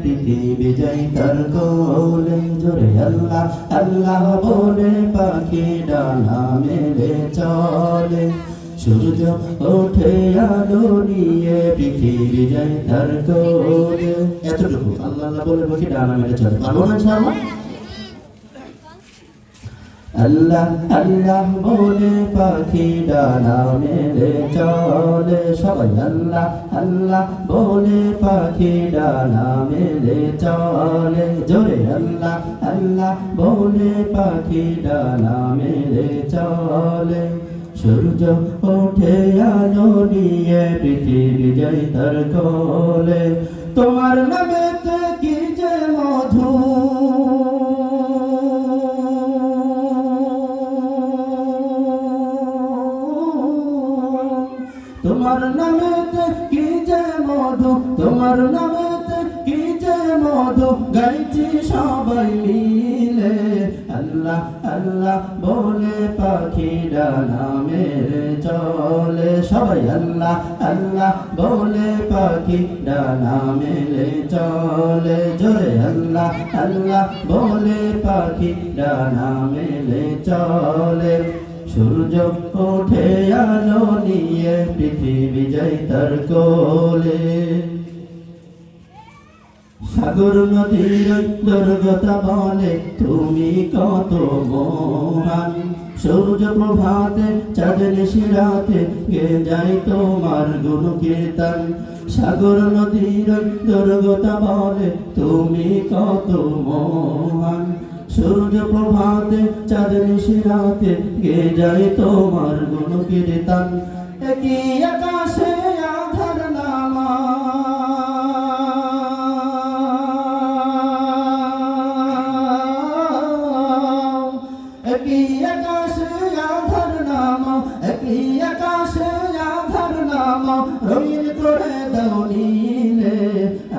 পৃথিবী যাই তার কোলে জোরে আল্লাহ আল্লাহ বলে পাখি ডানা মেলে চলে সূর্য ওঠে আলো নিয়ে পৃথিবী যাই তার কোলে এতটুকু আল্লাহ আল্লাহ বলে পাখি ডানা মেলে চলে পারবো না ইনশাআল্লাহ আল্লাহ আল্লাহ বলে পাখি ডানা মেলে চলে সবাই আল্লাহ আল্লাহ বলে পাখি ডানা মেলে চলে জোরে আল্লাহ আল্লাহ বলে পাখি ডানা মেলে চলে সূর্য ওঠে আলো নিয়ে পৃথিবী যাই তার কোলে তোমার নামেতে কি যে মধু তোমার নামেতে কি যে মধু তোমার নামেতে কি যে মধু গাইছি সবাই মিলে আল্লাহ আল্লাহ বলে পাখি ডানা মেলে চলে সবাই আল্লাহ আল্লাহ বলে পাখি ডানা মেলে চলে জোরে আল্লাহ আল্লাহ বলে পাখি ডানা মেলে চলে সূর্য ওঠে আলো নিয়ে পৃথিবী যাই তার কোলে সাগর নদীর দুর্গতা বলে তুমি কত মহান সূর্য প্রভাতে চাঁদ নিশিরাতে গে যাই তোমার গুণ কীর্তন সাগর নদীর দুর্গতা বলে তুমি কত মহান সূর্য প্রভাতে চাঁদ নিশিরাতে গে যায় তোমার গুণ কীর্তন একই আকাশে আধার নামা একই আকাশে আধার নামা একই আকাশে আধার নামা রঙিন করে দাও নীলে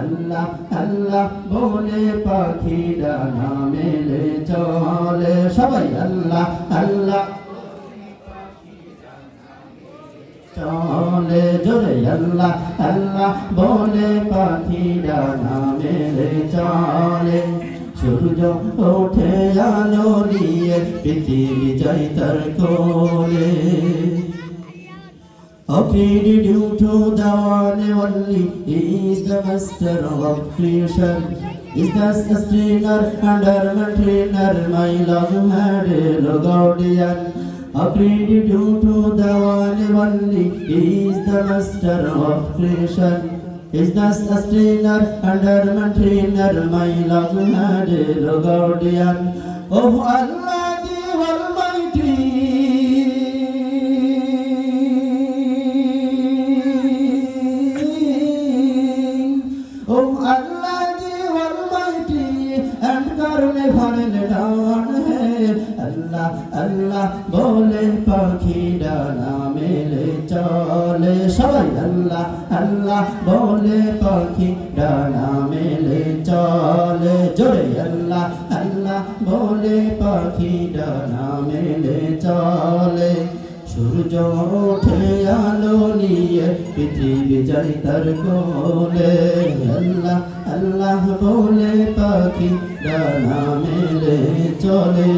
আল্লাহ আল্লাহ বলে পাখি ডানা মেলে চলে সবাই আল্লাহ আল্লাহ চলে জোরে আল্লাহ আল্লাহ বলে পাখি ডানা মেলে চলে সূর্য ওঠে আলো নিয়ে পৃথিবী যাই তার কোলে Upgraded you to the one and only. He is the master of creation. Is the sustainer under maintainer. My love had a guardian. Upgraded you to the one and only. He is the master of creation. Is the sustainer under maintainer. My love had a guardian. Oh Allah the Almighty. Oh Allah the Almighty and karne bharle down hai Allah Allah bole pakhi dana mele chole sabai Allah Allah bole pakhi dana mele chole jore Allah Allah bole pakhi dana mele chole সূর্য ওঠে আলো নিয়ে পৃথিবী যাই তার কোলে আল্লাহ আল্লাহ বলে পাখি ডানা মেলে চলে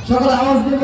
সকল আওয়াজ দিয়ে